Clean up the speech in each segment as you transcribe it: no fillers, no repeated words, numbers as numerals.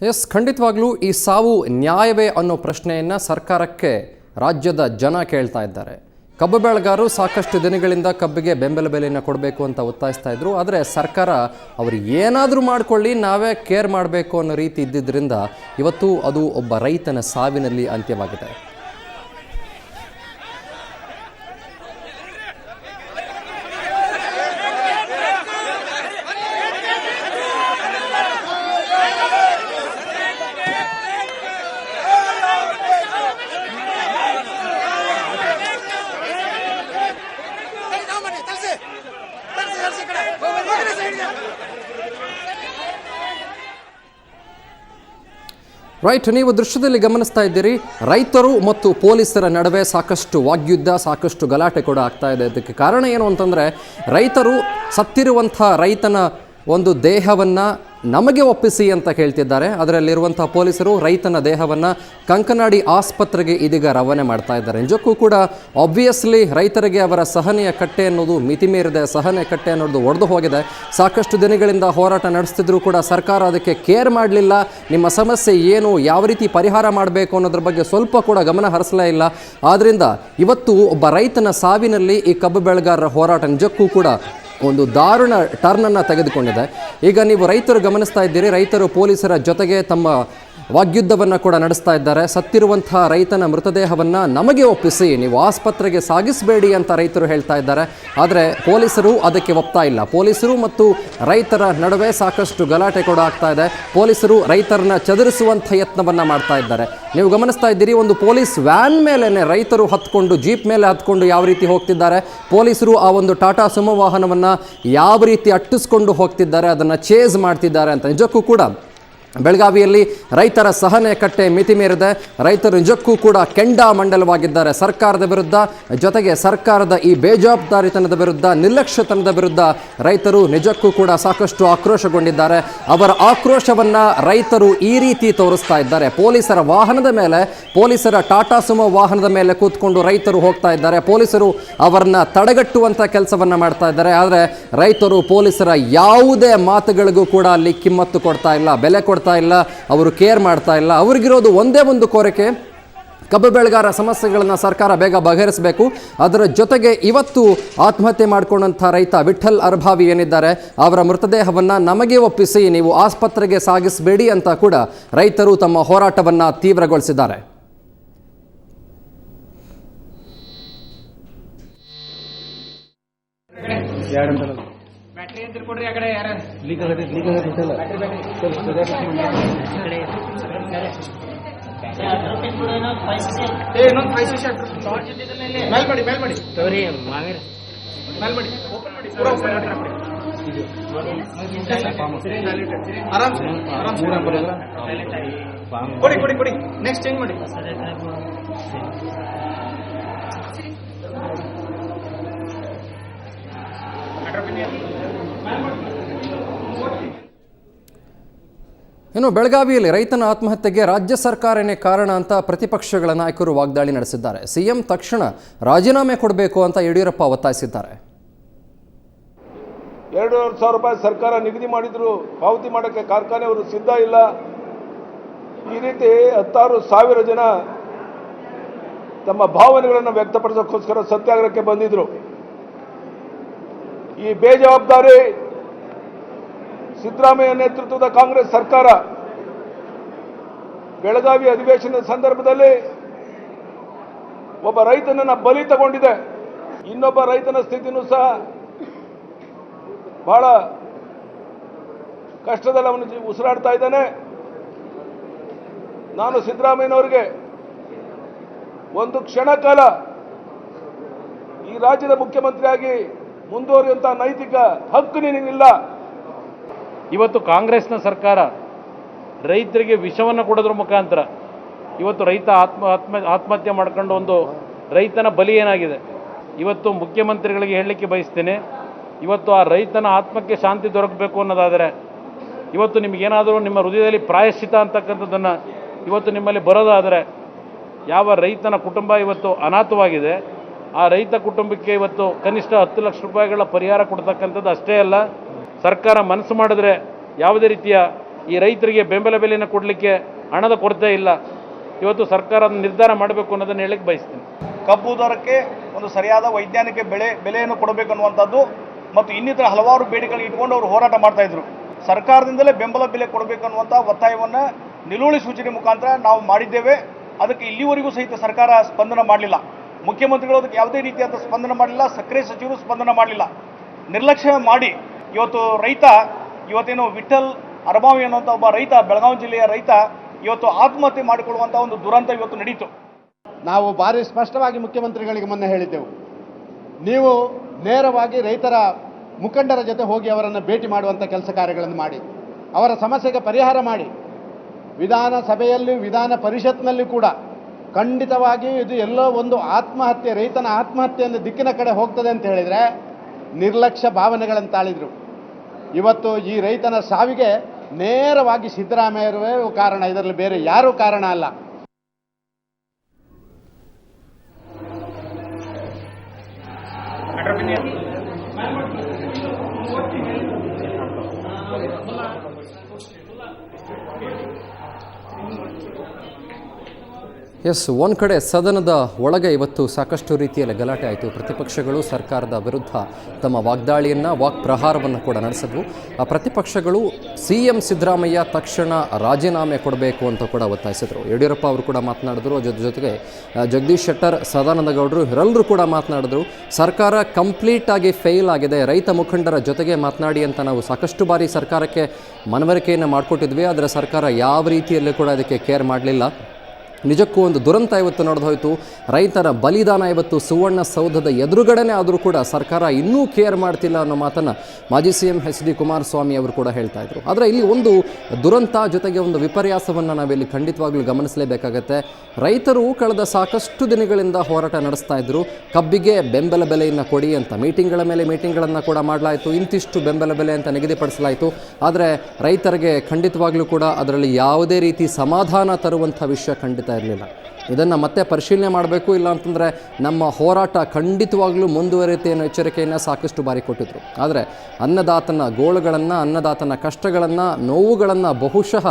S, ಖಂಡಿತವಾಗ್ಲೂ ಈ ಸಾವು ನ್ಯಾಯವೇ ಅನ್ನೋ ಪ್ರಶ್ನೆಯನ್ನು ಸರ್ಕಾರಕ್ಕೆ ರಾಜ್ಯದ ಜನ ಕೇಳ್ತಾ ಇದ್ದಾರೆ. ಕಬ್ಬು ಬೆಳೆಗಾರರು ಸಾಕಷ್ಟು ದಿನಗಳಿಂದ ಕಬ್ಬಿಗೆ ಬೆಂಬಲ ಬೆಲೆಯನ್ನು ಕೊಡಬೇಕು ಅಂತ ಒತ್ತಾಯಿಸ್ತಾ ಇದ್ರು. ಆದರೆ ಸರ್ಕಾರ ಅವರು ಏನಾದರೂ ಮಾಡಿಕೊಳ್ಳಿ, ನಾವೇ ಕೇರ್ ಮಾಡಬೇಕು ಅನ್ನೋ ರೀತಿ ಇದ್ದಿದ್ದರಿಂದ ಇವತ್ತು ಅದು ಒಬ್ಬ ರೈತನ ಸಾವಿನಲ್ಲಿ ಅಂತ್ಯವಾಗಿದೆ. ರೈಟ್, ನೀವು ದೃಶ್ಯದಲ್ಲಿ ಗಮನಿಸ್ತಾ ಇದ್ದೀರಿ, ರೈತರು ಮತ್ತು ಪೊಲೀಸರ ನಡುವೆ ಸಾಕಷ್ಟು ವಾಗ್ಯುದ್ಧ, ಸಾಕಷ್ಟು ಗಲಾಟೆ ಕೂಡ ಆಗ್ತಾ ಇದೆ. ಅದಕ್ಕೆ ಕಾರಣ ಏನು ಅಂತಂದರೆ, ರೈತರು ಸತ್ತಿರುವಂಥ ರೈತನ ಒಂದು ದೇಹವನ್ನು ನಮಗೆ ಒಪ್ಪಿಸಿ ಅಂತ ಹೇಳ್ತಿದ್ದಾರೆ. ಅದರಲ್ಲಿರುವಂಥ ಪೊಲೀಸರು ರೈತನ ದೇಹವನ್ನು ಕಂಕನಾಡಿ ಆಸ್ಪತ್ರೆಗೆ ಇದೀಗ ರವಾನೆ ಮಾಡ್ತಾ ಇದ್ದಾರೆ. ನಿಜಕ್ಕೂ ಕೂಡ ಆಬ್ವಿಯಸ್ಲಿ ರೈತರಿಗೆ ಅವರ ಸಹನೆಯ ಕಟ್ಟೆ ಅನ್ನೋದು ಮಿತಿಮೀರಿದೆ, ಸಹನೆ ಕಟ್ಟೆ ಅನ್ನೋದು ಒಡೆದು ಹೋಗಿದೆ. ಸಾಕಷ್ಟು ದಿನಗಳಿಂದ ಹೋರಾಟ ನಡೆಸ್ತಿದ್ರು ಕೂಡ ಸರ್ಕಾರ ಅದಕ್ಕೆ ಕೇರ್ ಮಾಡಲಿಲ್ಲ. ನಿಮ್ಮ ಸಮಸ್ಯೆ ಏನು, ಯಾವ ರೀತಿ ಪರಿಹಾರ ಮಾಡಬೇಕು ಅನ್ನೋದ್ರ ಬಗ್ಗೆ ಸ್ವಲ್ಪ ಕೂಡ ಗಮನ ಹರಿಸಲೇ ಇಲ್ಲ. ಆದ್ದರಿಂದ ಇವತ್ತು ಒಬ್ಬ ರೈತನ ಸಾವಿನಲ್ಲಿ ಈ ಕಬ್ಬು ಬೆಳೆಗಾರರ ಹೋರಾಟ ನಿಜಕ್ಕೂ ಕೂಡ ಒಂದು ದಾರುಣ ಟರ್ನನ್ನು ತೆಗೆದುಕೊಂಡಿದೆ. ಈಗ ನೀವು ರೈತರು ಗಮನಿಸ್ತಾ ಇದ್ದೀರಿ, ರೈತರು ಪೊಲೀಸರ ಜೊತೆಗೆ ತಮ್ಮ ವಾಗ್ಯುದ್ಧವನ್ನು ಕೂಡ ನಡೆಸ್ತಾ ಇದ್ದಾರೆ. ಸತ್ತಿರುವಂಥ ರೈತನ ಮೃತದೇಹವನ್ನು ನಮಗೆ ಒಪ್ಪಿಸಿ, ನೀವು ಆಸ್ಪತ್ರೆಗೆ ಸಾಗಿಸಬೇಡಿ ಅಂತ ರೈತರು ಹೇಳ್ತಾ ಇದ್ದಾರೆ. ಆದರೆ ಪೊಲೀಸರು ಅದಕ್ಕೆ ಒಪ್ತಾ ಇಲ್ಲ. ಪೊಲೀಸರು ಮತ್ತು ರೈತರ ನಡುವೆ ಸಾಕಷ್ಟು ಗಲಾಟೆ ಕೂಡ ಆಗ್ತಾ ಇದೆ. ಪೊಲೀಸರು ರೈತರನ್ನ ಚದುರಿಸುವಂಥ ಯತ್ನವನ್ನು ಮಾಡ್ತಾ ಇದ್ದಾರೆ. ನೀವು ಗಮನಿಸ್ತಾ ಇದ್ದೀರಿ, ಒಂದು ಪೊಲೀಸ್ ವ್ಯಾನ್ ಮೇಲೇ ರೈತರು ಹತ್ಕೊಂಡು, ಜೀಪ್ ಮೇಲೆ ಹತ್ಕೊಂಡು ಯಾವ ರೀತಿ ಹೋಗ್ತಿದ್ದಾರೆ. ಪೊಲೀಸರು ಆ ಒಂದು ಟಾಟಾ ಸುಮೋ ವಾಹನವನ್ನು ಯಾವ ರೀತಿ ಅಟ್ಟಿಸ್ಕೊಂಡು ಹೋಗ್ತಿದ್ದಾರೆ, ಅದನ್ನು ಚೇಸ್ ಮಾಡ್ತಿದ್ದಾರೆ ಅಂತ. ನಿಜಕ್ಕೂ ಕೂಡ ಬೆಳಗಾವಿಯಲ್ಲಿ ರೈತರ ಸಹನೆ ಕಟ್ಟೆ ಮಿತಿ ಮೀರಿದೆ. ರೈತರು ನಿಜಕ್ಕೂ ಕೂಡ ಕೆಂಡಾಮಂಡಲವಾಗಿದ್ದಾರೆ ಸರ್ಕಾರದ ವಿರುದ್ಧ. ಜೊತೆಗೆ ಸರ್ಕಾರದ ಈ ಬೇಜವಾಬ್ದಾರಿತನದ ವಿರುದ್ಧ, ನಿರ್ಲಕ್ಷ್ಯತನದ ವಿರುದ್ಧ ರೈತರು ನಿಜಕ್ಕೂ ಕೂಡ ಸಾಕಷ್ಟು ಆಕ್ರೋಶಗೊಂಡಿದ್ದಾರೆ. ಅವರ ಆಕ್ರೋಶವನ್ನು ರೈತರು ಈ ರೀತಿ ತೋರಿಸ್ತಾ ಇದ್ದಾರೆ. ಪೊಲೀಸರ ವಾಹನದ ಮೇಲೆ, ಪೊಲೀಸರ ಟಾಟಾ ಸುಮೋ ವಾಹನದ ಮೇಲೆ ಕೂತ್ಕೊಂಡು ರೈತರು ಹೋಗ್ತಾ ಇದ್ದಾರೆ. ಪೊಲೀಸರು ಅವರನ್ನ ತಡೆಗಟ್ಟುವಂಥ ಕೆಲಸವನ್ನು ಮಾಡ್ತಾ ಇದ್ದಾರೆ. ಆದರೆ ರೈತರು ಪೊಲೀಸರ ಯಾವುದೇ ಮಾತುಗಳಿಗೂ ಕೂಡ ಅಲ್ಲಿ ಕಿಮ್ಮತ್ತು ಕೊಡ್ತಾ ಇಲ್ಲ, ಬೆಲೆ ಕೊಡ್ತಾ ಇಲ್ಲ, ಅವರು ಕೇರ್ ಮಾಡ್ತಾ ಇಲ್ಲ. ಅವ್ರಿಗಿರೋದು ಒಂದೇ ಒಂದು ಕೋರಿಕೆ, ಕಬ್ಬು ಬೆಳೆಗಾರ ಸಮಸ್ಯೆಗಳನ್ನು ಸರ್ಕಾರ ಬೇಗ ಬಗೆಹರಿಸಬೇಕು. ಅದರ ಜೊತೆಗೆ ಇವತ್ತು ಆತ್ಮಹತ್ಯೆ ಮಾಡಿಕೊಂಡಂಥ ರೈತ ವಿಠಲ್ ಅರ್ಭಾವಿ ಏನಿದ್ದಾರೆ, ಅವರ ಮೃತದೇಹವನ್ನು ನಮಗೆ ಒಪ್ಪಿಸಿ, ನೀವು ಆಸ್ಪತ್ರೆಗೆ ಸಾಗಿಸಬೇಡಿ ಅಂತ ಕೂಡ ರೈತರು ತಮ್ಮ ಹೋರಾಟವನ್ನು ತೀವ್ರಗೊಳಿಸಿದ್ದಾರೆ. ಬ್ಯಾಟ್ರಿ ಅಂತ ಕೊಡ್ರಿ, ಆ ಕಡೆ ಯಾರ ಲೀಕ್ ಮೇಲ್ ಮಾಡಿ ಸರಿ ಮೇಲ್ ಮಾಡಿ ಓಪನ್ ಮಾಡಿ, ಪೂರಾ ಓಪನ್ ಮಾಡಿ, ಆರಾಮ್ ಕೊಡಿ ನೆಕ್ಸ್ಟ್ ಚೇಂಜ್ ಮಾಡಿ. ಇನ್ನು ಬೆಳಗಾವಿಯಲ್ಲಿ ರೈತನ ಆತ್ಮಹತ್ಯೆಗೆ ರಾಜ್ಯ ಸರ್ಕಾರನೇ ಕಾರಣ ಅಂತ ಪ್ರತಿಪಕ್ಷಗಳ ನಾಯಕರು ವಾಗ್ದಾಳಿ ನಡೆಸಿದ್ದಾರೆ. ಸಿಎಂ ತಕ್ಷಣ ರಾಜೀನಾಮೆ ಕೊಡಬೇಕು ಅಂತ ಯಡಿಯೂರಪ್ಪ ಒತ್ತಾಯಿಸಿದ್ದಾರೆ. 2,500 ರೂಪಾಯಿ ಸರ್ಕಾರ ನಿಗದಿ ಮಾಡಿದ್ರು, ಪಾವತಿ ಮಾಡೋಕ್ಕೆ ಕಾರ್ಖಾನೆಯವರು ಸಿದ್ಧ ಇಲ್ಲ. ಈ ರೀತಿ 16,000 ಜನ ತಮ್ಮ ಭಾವನೆಗಳನ್ನು ವ್ಯಕ್ತಪಡಿಸೋಕ್ಕೋಸ್ಕರ ಸತ್ಯಾಗ್ರಹಕ್ಕೆ ಬಂದಿದ್ರು. ಈ ಬೇಜವಾಬ್ದಾರಿ ಸಿದ್ದರಾಮಯ್ಯ ನೇತೃತ್ವದ ಕಾಂಗ್ರೆಸ್ ಸರ್ಕಾರ ಬೆಳಗಾವಿ ಅಧಿವೇಶನದ ಸಂದರ್ಭದಲ್ಲಿ ಒಬ್ಬ ರೈತನನ್ನ ಬಲಿ ತಗೊಂಡಿದೆ. ಇನ್ನೊಬ್ಬ ರೈತನ ಸ್ಥಿತಿನೂ ಸಹ ಬಹಳ ಕಷ್ಟದಲ್ಲಿ ಅವನು ಉಸಿರಾಡ್ತಾ ಇದ್ದಾನೆ. ನಾನು ಸಿದ್ದರಾಮಯ್ಯನವರಿಗೆ ಒಂದು ಕ್ಷಣ ಕಾಲ ಈ ರಾಜ್ಯದ ಮುಖ್ಯಮಂತ್ರಿಯಾಗಿ ಮುಂದುವರಿಯುವಂಥ ನೈತಿಕ ಹಕ್ಕು ನಿನಗಿಲ್ಲ. ಇವತ್ತು ಕಾಂಗ್ರೆಸ್ನ ಸರ್ಕಾರ ರೈತರಿಗೆ ವಿಷವನ್ನು ಕೊಡೋದ್ರ ಮುಖಾಂತರ ಇವತ್ತು ರೈತ ಆತ್ಮಹತ್ಯೆ ಮಾಡ್ಕೊಂಡು ಒಂದು ರೈತನ ಬಲಿ ಏನಾಗಿದೆ. ಇವತ್ತು ಮುಖ್ಯಮಂತ್ರಿಗಳಿಗೆ ಹೇಳಲಿಕ್ಕೆ ಬಯಸ್ತೇನೆ, ಇವತ್ತು ಆ ರೈತನ ಆತ್ಮಕ್ಕೆ ಶಾಂತಿ ದೊರಕಬೇಕು ಅನ್ನೋದಾದರೆ ಇವತ್ತು ನಿಮಗೇನಾದರೂ ನಿಮ್ಮ ಹೃದಯದಲ್ಲಿ ಪ್ರಾಯಶ್ಚಿತ ಅಂತಕ್ಕಂಥದ್ದನ್ನು ಇವತ್ತು ನಿಮ್ಮಲ್ಲಿ ಬರೋದಾದರೆ, ಯಾವ ರೈತನ ಕುಟುಂಬ ಇವತ್ತು ಅನಾಥವಾಗಿದೆ ಆ ರೈತ ಕುಟುಂಬಕ್ಕೆ ಇವತ್ತು ಕನಿಷ್ಠ 10 ಲಕ್ಷ ರೂಪಾಯಿಗಳ ಪರಿಹಾರ ಕೊಡ್ತಕ್ಕಂಥದ್ದು ಅಷ್ಟೇ ಅಲ್ಲ, ಸರ್ಕಾರ ಮನಸ್ಸು ಮಾಡಿದ್ರೆ ಯಾವುದೇ ರೀತಿಯ ಈ ರೈತರಿಗೆ ಬೆಂಬಲ ಬೆಲೆಯನ್ನು ಕೊಡಲಿಕ್ಕೆ ಹಣದ ಕೊರತೆ ಇಲ್ಲ. ಇವತ್ತು ಸರ್ಕಾರ ನಿರ್ಧಾರ ಮಾಡಬೇಕು ಅನ್ನೋದನ್ನು ಹೇಳಕ್ಕೆ ಬಯಸ್ತೀನಿ. ಕಬ್ಬು ದರಕ್ಕೆ ಒಂದು ಸರಿಯಾದ ವೈಜ್ಞಾನಿಕ ಬೆಲೆಯನ್ನು ಕೊಡಬೇಕು ಅನ್ನುವಂಥದ್ದು ಮತ್ತು ಇನ್ನಿತರ ಹಲವಾರು ಬೇಡಿಕೆಗಳನ್ನು ಇಟ್ಕೊಂಡು ಅವರು ಹೋರಾಟ ಮಾಡ್ತಾ ಇದ್ರು. ಸರ್ಕಾರದಿಂದಲೇ ಬೆಂಬಲ ಬೆಲೆ ಕೊಡಬೇಕು ಅನ್ನುವಂಥ ಒತ್ತಾಯವನ್ನು ನಿಲುವಳಿ ಸೂಚನೆ ಮುಖಾಂತರ ನಾವು ಮಾಡಿದ್ದೇವೆ. ಅದಕ್ಕೆ ಇಲ್ಲಿವರೆಗೂ ಸಹಿತ ಸರ್ಕಾರ ಸ್ಪಂದನ ಮಾಡಲಿಲ್ಲ. ಮುಖ್ಯಮಂತ್ರಿಗಳು ಅದಕ್ಕೆ ಯಾವುದೇ ರೀತಿಯಾದ ಸ್ಪಂದನ ಮಾಡಲಿಲ್ಲ. ಸಕ್ಕರೆ ಸಚಿವರು ಸ್ಪಂದನ ಮಾಡಲಿಲ್ಲ. ನಿರ್ಲಕ್ಷ್ಯ ಮಾಡಿ ಇವತ್ತು ರೈತ ಇವತ್ತೇನು ವಿಠಲ್ ಅರಬಾವಿ ಅನ್ನುವಂಥ ಒಬ್ಬ ರೈತ, ಬೆಳಗಾವಿ ಜಿಲ್ಲೆಯ ರೈತ ಇವತ್ತು ಆತ್ಮಹತ್ಯೆ ಮಾಡಿಕೊಳ್ಳುವಂಥ ಒಂದು ದುರಂತ ಇವತ್ತು ನಡೀತು. ನಾವು ಭಾರಿ ಸ್ಪಷ್ಟವಾಗಿ ಮುಖ್ಯಮಂತ್ರಿಗಳಿಗೆ ಮೊನ್ನೆ ಹೇಳಿದ್ದೆವು, ನೀವು ನೇರವಾಗಿ ರೈತರ ಮುಖಂಡರ ಜೊತೆ ಹೋಗಿ ಅವರನ್ನು ಭೇಟಿ ಮಾಡುವಂಥ ಕೆಲಸ ಕಾರ್ಯಗಳನ್ನು ಮಾಡಿ, ಅವರ ಸಮಸ್ಯೆಗೆ ಪರಿಹಾರ ಮಾಡಿ. ವಿಧಾನಸಭೆಯಲ್ಲಿ ವಿಧಾನ ಪರಿಷತ್ನಲ್ಲಿ ಕೂಡ ಖಂಡಿತವಾಗಿ ಇದು ಎಲ್ಲೋ ಒಂದು ಆತ್ಮಹತ್ಯೆ, ರೈತನ ಆತ್ಮಹತ್ಯೆಯ ದಿಕ್ಕಿನ ಕಡೆ ಹೋಗ್ತದೆ ಅಂತ ಹೇಳಿದರೆ ನಿರ್ಲಕ್ಷ್ಯ ಭಾವನೆಗಳನ್ನು ತಾಳಿದರು. ಇವತ್ತು ಈ ರೈತನ ಸಾವಿಗೆ ನೇರವಾಗಿ ಸಿದ್ದರಾಮಯ್ಯರೇ ಕಾರಣ, ಇದರಲ್ಲಿ ಬೇರೆ ಯಾರೂ ಕಾರಣ ಅಲ್ಲ. ಎಸ್, ಒಂದು ಕಡೆ ಸದನದ ಒಳಗೆ ಇವತ್ತು ಸಾಕಷ್ಟು ರೀತಿಯಲ್ಲಿ ಗಲಾಟೆ ಆಯಿತು. ಪ್ರತಿಪಕ್ಷಗಳು ಸರ್ಕಾರದ ವಿರುದ್ಧ ತಮ್ಮ ವಾಗ್ದಾಳಿಯನ್ನು, ವಾಕ್ಪ್ರಹಾರವನ್ನು ಕೂಡ ನಡೆಸಿದ್ವು. ಆ ಪ್ರತಿಪಕ್ಷಗಳು CM ಸಿದ್ದರಾಮಯ್ಯ ತಕ್ಷಣ ರಾಜೀನಾಮೆ ಕೊಡಬೇಕು ಅಂತ ಕೂಡ ಒತ್ತಾಯಿಸಿದರು. ಯಡಿಯೂರಪ್ಪ ಅವರು ಕೂಡ ಮಾತನಾಡಿದ್ರು. ಜೊತೆಗೆ ಜಗದೀಶ್ ಶೆಟ್ಟರ್, ಸದಾನಂದ ಗೌಡರು ಇವರೆಲ್ಲರೂ ಕೂಡ ಮಾತನಾಡಿದ್ರು. ಸರ್ಕಾರ ಕಂಪ್ಲೀಟ್ ಆಗಿ ಫೇಲ್ ಆಗಿದೆ, ರೈತ ಮುಖಂಡರ ಜೊತೆಗೆ ಮಾತನಾಡಿ ಅಂತ ನಾವು ಸಾಕಷ್ಟು ಬಾರಿ ಸರ್ಕಾರಕ್ಕೆ ಮನವರಿಕೆಯನ್ನು ಮಾಡಿಕೊಟ್ಟಿದ್ವಿ. ಆದರೆ ಸರ್ಕಾರ ಯಾವ ರೀತಿಯಲ್ಲೂ ಕೂಡ ಅದಕ್ಕೆ ಕೇರ್ ಮಾಡಲಿಲ್ಲ. ನಿಜಕ್ಕೂ ಒಂದು ದುರಂತ ಇವತ್ತು ನಡೆದೋಯ್ತು. ರೈತರ ಬಲಿದಾನ ಇವತ್ತು ಸುವರ್ಣಸೌಧದ ಎದುರುಗಡೆನೇ ಆದರೂ ಕೂಡ ಸರ್ಕಾರ ಇನ್ನೂ ಕೇರ್ ಮಾಡ್ತಿಲ್ಲ ಅನ್ನೋ ಮಾತನ್ನು ಮಾಜಿ CM HD ಕುಮಾರಸ್ವಾಮಿ ಅವರು ಕೂಡ ಹೇಳ್ತಾ ಇದ್ರು. ಆದರೆ ಇಲ್ಲಿ ಒಂದು ದುರಂತ ಜೊತೆಗೆ ಒಂದು ವಿಪರ್ಯಾಸವನ್ನು ನಾವಿಲ್ಲಿ ಖಂಡಿತವಾಗ್ಲೂ ಗಮನಿಸಲೇಬೇಕಾಗತ್ತೆ. ರೈತರು ಕಳೆದ ಸಾಕಷ್ಟು ದಿನಗಳಿಂದ ಹೋರಾಟ ನಡೆಸ್ತಾ ಇದ್ರು. ಕಬ್ಬಿಗೆ ಬೆಂಬಲ ಬೆಲೆಯನ್ನು ಕೊಡಿ ಅಂತ ಮೀಟಿಂಗ್ಗಳ ಮೇಲೆ ಮೀಟಿಂಗ್ಗಳನ್ನು ಕೂಡ ಮಾಡಲಾಯಿತು. ಇಂತಿಷ್ಟು ಬೆಂಬಲ ಬೆಲೆ ಅಂತ ನಿಗದಿಪಡಿಸಲಾಯಿತು. ಆದರೆ ರೈತರಿಗೆ ಖಂಡಿತವಾಗ್ಲೂ ಕೂಡ ಅದರಲ್ಲಿ ಯಾವುದೇ ರೀತಿ ಸಮಾಧಾನ ತರುವಂಥ ವಿಷಯ ಖಂಡಿತ ಇರಲಿಲ್ಲ. ಇದನ್ನು ಮತ್ತೆ ಪರಿಶೀಲನೆ ಮಾಡಬೇಕು, ಇಲ್ಲ ಅಂತಂದರೆ ನಮ್ಮ ಹೋರಾಟ ಖಂಡಿತವಾಗ್ಲೂ ಮುಂದುವರಿಯುತ್ತೆ ಅನ್ನೋ ಎಚ್ಚರಿಕೆಯನ್ನು ಸಾಕಷ್ಟು ಬಾರಿ ಕೊಟ್ಟಿದ್ರು. ಆದರೆ ಅನ್ನದಾತನ ಗೋಳುಗಳನ್ನು, ಅನ್ನದಾತನ ಕಷ್ಟಗಳನ್ನು, ನೋವುಗಳನ್ನು ಬಹುಶಃ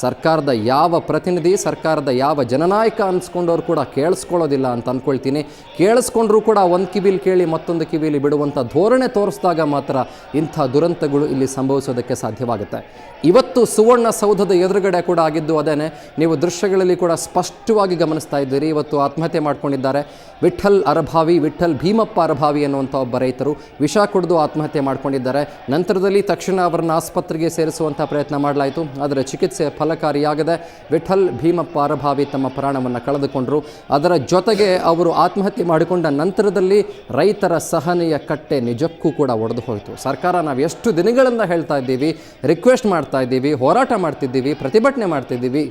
ಸರ್ಕಾರದ ಯಾವ ಪ್ರತಿನಿಧಿ, ಸರ್ಕಾರದ ಯಾವ ಜನನಾಯಕ ಅನಿಸ್ಕೊಂಡವ್ರು ಕೂಡ ಕೇಳಿಸ್ಕೊಳ್ಳೋದಿಲ್ಲ ಅಂತ ಅಂದ್ಕೊಳ್ತೀನಿ. ಕೇಳಿಸ್ಕೊಂಡ್ರೂ ಕೂಡ ಒಂದು ಕಿವಿಲಿ ಕೇಳಿ ಮತ್ತೊಂದು ಕಿವಿಲಿ ಬಿಡುವಂಥ ಧೋರಣೆ ತೋರಿಸಿದಾಗ ಮಾತ್ರ ಇಂಥ ದುರಂತಗಳು ಇಲ್ಲಿ ಸಂಭವಿಸೋದಕ್ಕೆ ಸಾಧ್ಯವಾಗುತ್ತೆ. ಇವತ್ತು ಸುವರ್ಣಸೌಧದ ಎದುರುಗಡೆ ಕೂಡ ಆಗಿದ್ದು ಅದೇನೆ. ನೀವು ದೃಶ್ಯಗಳಲ್ಲಿ ಕೂಡ ಸ್ಪಷ್ಟವಾಗಿ ಗಮನಿಸ್ತಾ ಇದ್ದೀರಿ. ಇವತ್ತು ಆತ್ಮಹತ್ಯೆ ಮಾಡ್ಕೊಂಡಿದ್ದಾರೆ. ವಿಠಲ್ ಅರಭಾವಿ, ವಿಠಲ್ ಭೀಮಪ್ಪ ಅರಭಾವಿ ಅನ್ನುವಂಥ ಒಬ್ಬ ರೈತರು ವಿಷ ಕುಡಿದು ಆತ್ಮಹತ್ಯೆ ಮಾಡ್ಕೊಂಡಿದ್ದಾರೆ. ನಂತರದಲ್ಲಿ ತಕ್ಷಣ ಅವರನ್ನು ಆಸ್ಪತ್ರೆಗೆ ಸೇರಿಸುವಂಥ ಪ್ರಯತ್ನ ಮಾಡಲಾಯಿತು. ಆದರೆ ಚಿಕಿತ್ಸೆ ಫಲಕಾರಿಯಾಗದೆ ವಿಠಲ್ ಭೀಮಪ್ಪ ಅರಭಾವಿ ತಮ್ಮ ಪ್ರಾಣವನ್ನು ಕಳೆದುಕೊಂಡರು. ಅದರ ಜೊತೆಗೆ ಅವರು ಆತ್ಮಹತ್ಯೆ ಮಾಡಿಕೊಂಡ ನಂತರದಲ್ಲಿ ರೈತರ ಸಹನೆಯ ಕಟ್ಟೆ ನಿಜಕ್ಕೂ ಕೂಡ ಒಡೆದು ಹೋಯಿತು. ಸರ್ಕಾರ ನಾವು ಎಷ್ಟು ದಿನಗಳಿಂದ ಹೇಳ್ತಾ ಇದ್ದೀವಿ, ರಿಕ್ವೆಸ್ಟ್ ಮಾಡ್ತಾ ಇದ್ದೀವಿ, ಹೋರಾಟ ಮಾಡ್ತಿದ್ದೀವಿ, ಪ್ರತಿಭಟನೆ ಮಾಡ್ತಿದ್ದೀವಿ,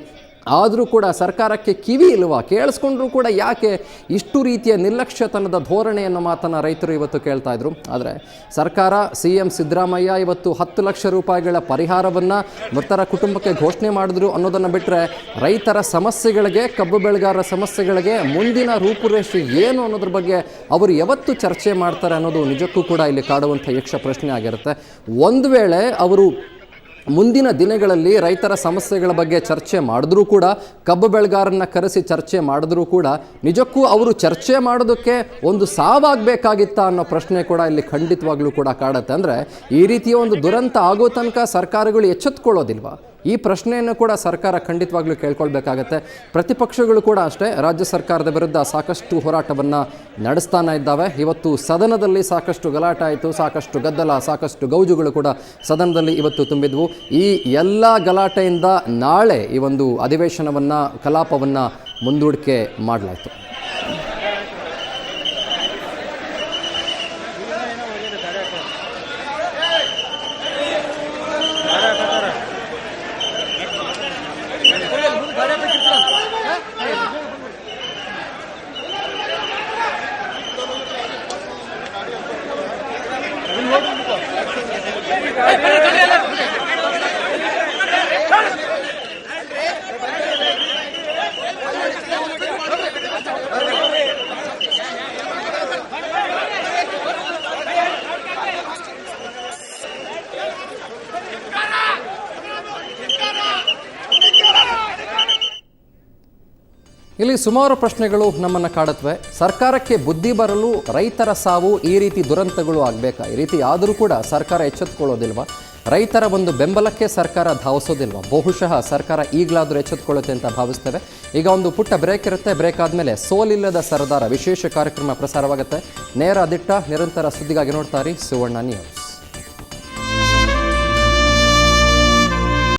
ಆದರೂ ಕೂಡ ಸರ್ಕಾರಕ್ಕೆ ಕಿವಿ ಇಲ್ವಾ? ಕೇಳಿಸ್ಕೊಂಡ್ರೂ ಕೂಡ ಯಾಕೆ ಇಷ್ಟು ರೀತಿಯ ನಿರ್ಲಕ್ಷ್ಯತನದ ಧೋರಣೆ ಅನ್ನೋ ಮಾತನ್ನು ರೈತರು ಇವತ್ತು ಕೇಳ್ತಾ ಇದ್ರು. ಆದರೆ ಸರ್ಕಾರ, CM ಸಿದ್ದರಾಮಯ್ಯ ಇವತ್ತು 10 ಲಕ್ಷ ರೂಪಾಯಿಗಳ ಪರಿಹಾರವನ್ನು ಮೃತರ ಕುಟುಂಬಕ್ಕೆ ಘೋಷಣೆ ಮಾಡಿದ್ರು ಅನ್ನೋದನ್ನು ಬಿಟ್ಟರೆ ರೈತರ ಸಮಸ್ಯೆಗಳಿಗೆ, ಕಬ್ಬು ಬೆಳೆಗಾರರ ಸಮಸ್ಯೆಗಳಿಗೆ ಮುಂದಿನ ರೂಪುರೇಷೆ ಏನು ಅನ್ನೋದ್ರ ಬಗ್ಗೆ ಅವರು ಯಾವತ್ತು ಚರ್ಚೆ ಮಾಡ್ತಾರೆ ಅನ್ನೋದು ನಿಜಕ್ಕೂ ಕೂಡ ಇಲ್ಲಿ ಕಾಡುವಂಥ ಯಕ್ಷ ಪ್ರಶ್ನೆ ಆಗಿರುತ್ತೆ. ಒಂದು ವೇಳೆ ಅವರು ಮುಂದಿನ ದಿನಗಳಲ್ಲಿ ರೈತರ ಸಮಸ್ಯೆಗಳ ಬಗ್ಗೆ ಚರ್ಚೆ ಮಾಡಿದ್ರೂ ಕೂಡ, ಕಬ್ಬು ಬೆಳೆಗಾರನ್ನ ಕರೆಸಿ ಚರ್ಚೆ ಮಾಡಿದ್ರೂ ಕೂಡ ನಿಜಕ್ಕೂ ಅವರು ಚರ್ಚೆ ಮಾಡೋದಕ್ಕೆ ಒಂದು ಸಾವಾಗಬೇಕಾಗಿತ್ತಾ ಅನ್ನೋ ಪ್ರಶ್ನೆ ಕೂಡ ಇಲ್ಲಿ ಖಂಡಿತವಾಗ್ಲೂ ಕೂಡ ಕಾಡುತ್ತೆ. ಅಂದರೆ ಈ ರೀತಿಯ ಒಂದು ದುರಂತ ಆಗೋ ತನಕ ಸರ್ಕಾರಗಳು ಎಚ್ಚೆತ್ಕೊಳ್ಳೋದಿಲ್ವಾ? ಈ ಪ್ರಶ್ನೆಯನ್ನು ಕೂಡ ಸರ್ಕಾರ ಖಂಡಿತವಾಗ್ಲೂ ಕೇಳ್ಕೊಳ್ಬೇಕಾಗತ್ತೆ. ಪ್ರತಿಪಕ್ಷಗಳು ಕೂಡ ಅಷ್ಟೇ ರಾಜ್ಯ ಸರ್ಕಾರದ ವಿರುದ್ಧ ಸಾಕಷ್ಟು ಹೋರಾಟವನ್ನು ನಡೆಸ್ತಾನೆ ಇದ್ದಾವೆ. ಇವತ್ತು ಸದನದಲ್ಲಿ ಸಾಕಷ್ಟು ಗಲಾಟೆ ಆಯಿತು, ಸಾಕಷ್ಟು ಗದ್ದಲ, ಸಾಕಷ್ಟು ಗೌಜುಗಳು ಕೂಡ ಸದನದಲ್ಲಿ ಇವತ್ತು ತುಂಬಿದ್ವು. ಈ ಎಲ್ಲ ಗಲಾಟೆಯಿಂದ ನಾಳೆ ಈ ಒಂದು ಅಧಿವೇಶನವನ್ನು, ಕಲಾಪವನ್ನು ಮುಂದೂಡಿಕೆ ಮಾಡಲಾಯಿತು. ಇಲ್ಲಿ ಸುಮಾರು ಪ್ರಶ್ನೆಗಳು ನಮ್ಮನ್ನು ಕಾಡುತ್ತವೆ. ಸರ್ಕಾರಕ್ಕೆ ಬುದ್ಧಿ ಬರಲು ರೈತರ ಸಾವು ಈ ರೀತಿ ದುರಂತಗಳು ಆಗಬೇಕಾ? ಈ ರೀತಿ ಆದರೂ ಕೂಡ ಸರ್ಕಾರ ಎಚ್ಚೆತ್ತುಕೊಳ್ಳೋದಿಲ್ವಾ? ರೈತರ ಒಂದು ಬೆಂಬಲಕ್ಕೆ ಸರ್ಕಾರ ಧಾವಿಸೋದಿಲ್ವಾ? ಬಹುಶಃ ಸರ್ಕಾರ ಈಗಲಾದರೂ ಎಚ್ಚೆತ್ತುಕೊಳ್ಳುತ್ತೆ ಅಂತ ಭಾವಿಸ್ತೇವೆ. ಈಗ ಒಂದು ಪುಟ್ಟ ಬ್ರೇಕ್ ಇರುತ್ತೆ. ಬ್ರೇಕ್ ಆದಮೇಲೆ ಸೋಲಿಲ್ಲದ ಸರದಾರ ವಿಶೇಷ ಕಾರ್ಯಕ್ರಮ ಪ್ರಸಾರವಾಗುತ್ತೆ. ನೇರ ದಿಟ್ಟ ನಿರಂತರ ಸುದ್ದಿಗಾಗಿ ನೋಡ್ತಾರೆ ಸುವರ್ಣ ನ್ಯೂಸ್.